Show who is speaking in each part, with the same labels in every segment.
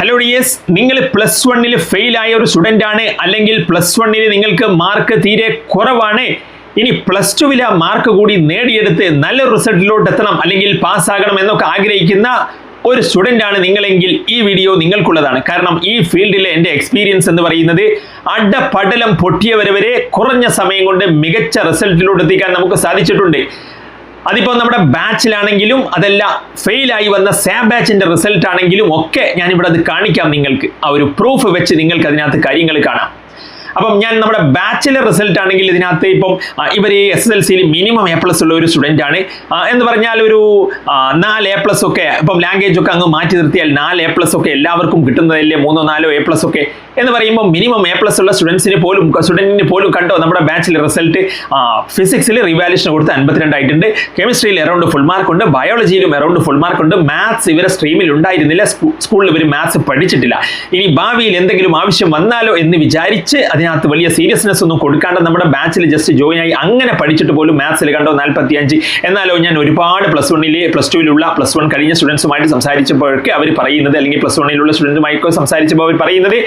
Speaker 1: Hello dears, നിങ്ങൾ plus വണ്ണിൽ fail ആയ ഒരു സ്റ്റുഡൻ്റ് ആണ്, അല്ലെങ്കിൽ പ്ലസ് വണ്ണിൽ നിങ്ങൾക്ക് മാർക്ക് തീരെ കുറവാണ്. ഇനി പ്ലസ് ടുവിലെ മാർക്ക് കൂടി നേടിയെടുത്ത് നല്ല റിസൾട്ടിലോട്ട് എത്തണം അല്ലെങ്കിൽ പാസ്സാകണം എന്നൊക്കെ ആഗ്രഹിക്കുന്ന ഒരു സ്റ്റുഡൻ്റ് ആണ് നിങ്ങളെങ്കിൽ ഈ വീഡിയോ നിങ്ങൾക്കുള്ളതാണ്. കാരണം ഈ ഫീൽഡിലെ എൻ്റെ എക്സ്പീരിയൻസ് എന്ന് പറയുന്നത് അടപടലം പൊട്ടിയവരെ വരെ കുറഞ്ഞ സമയം കൊണ്ട് മികച്ച റിസൾട്ടിലോട്ട് എത്തിക്കാൻ നമുക്ക് സാധിച്ചിട്ടുണ്ട്. അതിപ്പോൾ നമ്മുടെ ബാച്ചിലാണെങ്കിലും അതല്ല ഫെയിലായി വന്ന സാബ് ബാച്ചിന്റെ റിസൾട്ട് ആണെങ്കിലും ഒക്കെ ഞാനിവിടെ അത് കാണിക്കാം. നിങ്ങൾക്ക് ആ ഒരു പ്രൂഫ് വെച്ച് നിങ്ങൾക്ക് അതിനകത്ത് കാര്യങ്ങൾ കാണാം. അപ്പം ഞാൻ നമ്മുടെ ബാച്ചിലർ റിസൾട്ട് ആണെങ്കിൽ ഇതിനകത്ത് ഇപ്പം ഇവർ SSLCയിൽ മിനിമം A+ ഉള്ള ഒരു സ്റ്റുഡൻ്റ് ആണ് എന്ന് പറഞ്ഞാൽ ഒരു 4 A+ ഒക്കെ ഇപ്പം ലാംഗ്വേജ് ഒക്കെ അങ്ങ് മാറ്റി നിർത്തിയാൽ 4 A+ ഒക്കെ എല്ലാവർക്കും കിട്ടുന്നതല്ലേ, 3-4 A+ ഒക്കെ എന്ന് പറയുമ്പോൾ മിനിമം A+ ഉള്ള സ്റ്റുഡൻറ്റിന് പോലും കണ്ടോ നമ്മുടെ ബാച്ചിലർ റിസൾട്ട്. ഫിസിക്സിൽ റിവാലുവേഷൻ കൊടുത്ത് 52 ആയിട്ടുണ്ട്, കെമിസ്ട്രിയിൽ അറൗണ്ട് ഫുൾ മാർക്ക് ഉണ്ട്, ബയോളജിയിലും അറൗണ്ട് ഫുൾ മാർക്ക് ഉണ്ട്. മാത്സ് ഇവരെ സ്ട്രീമിൽ ഉണ്ടായിരുന്നില്ല, സ്കൂളിൽ ഇവർ മാത്സ് പഠിച്ചിട്ടില്ല. ഇനി ഭാവിയിൽ എന്തെങ്കിലും ആവശ്യം വന്നാലോ എന്ന് വിചാരിച്ച് അതിനകത്ത് വലിയ സീരിയസ്നെസ് ഒന്നും കൊടുക്കാണ്ട് നമ്മുടെ ബാച്ചിൽ ജസ്റ്റ് ജോയിൻ ആയി അങ്ങനെ പഠിച്ചിട്ട് പോലും മാത്സിൽ കണ്ടോ 45. എന്നാലോ ഞാൻ ഒരുപാട് പ്ലസ് ടുവിലുള്ള പ്ലസ് 1 കഴിഞ്ഞ സ്റ്റുഡൻസുമായിട്ട് സംസാരിച്ചപ്പോഴൊക്കെ അവർ പറയുന്നത്, അല്ലെങ്കിൽ പ്ലസ് 1 സ്റ്റുഡൻറ്റുമായിട്ടോ സംസാരിച്ചപ്പോൾ അവർ പറയുന്നത്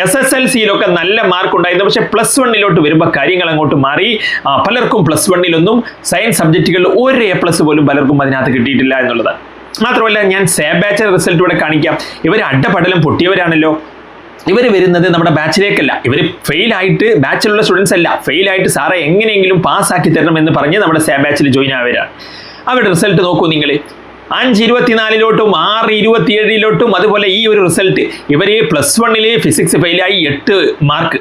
Speaker 1: SSLCയിലൊക്കെ നല്ല മാർക്ക് ഉണ്ടായിരുന്നു, പക്ഷേ പ്ലസ് 1 വരുമ്പോൾ കാര്യങ്ങൾ അങ്ങോട്ട് മാറി. പലർക്കും പ്ലസ് 1 സയൻസ് സബ്ജക്റ്റുകളിൽ ഒരു A+ പോലും പലർക്കും അതിനകത്ത് കിട്ടിയിട്ടില്ല എന്നുള്ളതാണ്. മാത്രമല്ല ഞാൻ സാബ് ബാച്ച് റിസൾട്ട് ഇവിടെ കാണിക്കാം. ഇവർ അഡപടലം പൊട്ടിയവരാണല്ലോ. ഇവർ വരുന്നത് നമ്മുടെ ബാച്ചിലേക്കല്ല, ഇവർ ഫെയിലായിട്ട് ബാച്ചിലുള്ള സ്റ്റുഡൻസ് അല്ല, ഫെയിലായിട്ട് സാറെ എങ്ങനെയെങ്കിലും പാസ്സാക്കി തരണം എന്ന് പറഞ്ഞ് നമ്മുടെ സാബ് ബാച്ചിൽ ജോയിൻ ആവരാണ്. അവരുടെ റിസൾട്ട് നോക്കൂ നിങ്ങൾ. 5-24 6-27 അതുപോലെ ഈ ഒരു റിസൾട്ട്. ഇവർ പ്ലസ് 1 ഫിസിക്സ് ഫെയിലായി 8 മാർക്ക്,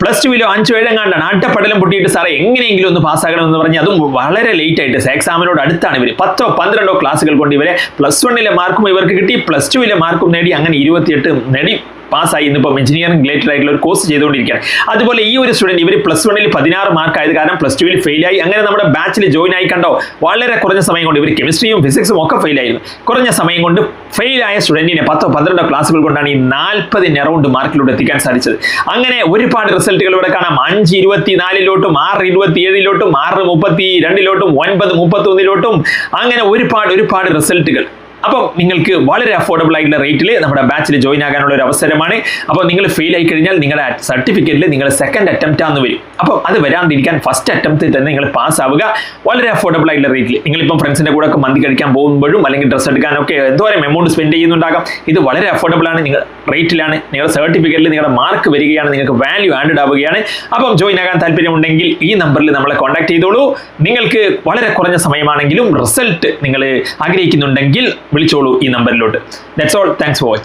Speaker 1: പ്ലസ് 2 5-7 എങ്ങാണ്ടാണ്. അട്ടപ്പടലം പൊട്ടിയിട്ട് സാറേ എങ്ങനെയെങ്കിലും ഒന്ന് പാസ്സാകണം എന്ന് പറഞ്ഞ് അതും വളരെ ലേറ്റ് ആയിട്ട് എക്സാമിനോട് അടുത്താണ് ഇവർ 10-12 ക്ലാസ്സുകൾ കൊണ്ട് ഇവരെ പ്ലസ് 1 മാർക്കും ഇവർക്ക് കിട്ടി, പ്ലസ് 2 മാർക്കും നേടി, അങ്ങനെ 28 നേടി പാസ്സായി. ഇന്നിപ്പം എഞ്ചിനീയറിംഗ് റിലേറ്റഡ് ആയിട്ടുള്ള ഒരു കോഴ്സ് ചെയ്തുകൊണ്ടിരിക്കുകയാണ്. അതുപോലെ ഈ ഒരു സ്റ്റുഡൻറ്റ് ഇവർ പ്ലസ് 1 16 മാർക്ക് ആയത് കാരണം പ്ലസ് 2 ഫെയിലായി. അങ്ങനെ നമ്മുടെ ബാച്ചിൽ ജോയിൻ ആയി കണ്ടോ, വളരെ കുറഞ്ഞ സമയം കൊണ്ട് ഇവർ കെമിസ്ട്രിയും ഫിസിക്സും ഒക്കെ ഫെയിലായിരുന്നു. കുറഞ്ഞ സമയം കൊണ്ട് ഫെയിലായ സ്റ്റുഡൻറ്റിനെ 10-12 ക്ലാസ്സുകൾ കൊണ്ടാണ് ഈ 40 അറൗണ്ട് മാർക്കിലൂടെ എത്തിക്കാൻ സാധിച്ചത്. അങ്ങനെ ഒരുപാട് റിസൾട്ടുകൾ ഇവിടെ കാണാം. 5-24 6-27 6-32 9-31 അങ്ങനെ ഒരുപാട് റിസൾട്ടുകൾ. അപ്പം നിങ്ങൾക്ക് വളരെ അഫോർഡബിൾ ആയിട്ടുള്ള റേറ്റിൽ നമ്മുടെ ബാച്ചിൽ ജോയിൻ ആകാനുള്ള ഒരു അവസരമാണ്. അപ്പോൾ നിങ്ങൾ ഫെയിൽ ആയി കഴിഞ്ഞാൽ നിങ്ങളുടെ സർട്ടിഫിക്കറ്റിൽ നിങ്ങൾ സെക്കൻഡ് അറ്റംപ്റ്റ് ആണെന്ന് വരും. അപ്പോൾ അത് വരാണ്ടിരിക്കാൻ ഫസ്റ്റ് അറ്റംപ്റ്റിൽ തന്നെ നിങ്ങൾ പാസ് ആവുക. വളരെ അഫോർഡബിൾ ആയിട്ടുള്ള റേറ്റിൽ നിങ്ങളിപ്പം ഫ്രണ്ട്സിൻ്റെ കൂടെ ഒക്കെ മന്തി കഴിക്കാൻ പോകുമ്പോഴും അല്ലെങ്കിൽ ഡ്രസ്സ് എടുക്കാനൊക്കെ എന്തോരം എമൗണ്ട് സ്പെൻഡ് ചെയ്യുന്നുണ്ടാകാം. ഇത് വളരെ അഫോർഡബിൾ ആണ്, നിങ്ങൾ റേറ്റിലാണ്, നിങ്ങളുടെ സർട്ടിഫിക്കറ്റിൽ നിങ്ങളുടെ മാർക്ക് വരികയാണ്, നിങ്ങൾക്ക് വാല്യൂ ആഡഡ് ആവുകയാണ്. അപ്പം ജോയിൻ ആകാൻ താല്പര്യമുണ്ടെങ്കിൽ ഈ നമ്പറിൽ നമ്മളെ കോൺടാക്ട് ചെയ്തോളൂ. നിങ്ങൾക്ക് വളരെ കുറഞ്ഞ സമയമാണെങ്കിലും റിസൾട്ട് നിങ്ങൾ ആഗ്രഹിക്കുന്നുണ്ടെങ്കിൽ വിളിച്ചോളൂ ഈ നമ്പറിലോട്ട്. That's all. Thanks for watching.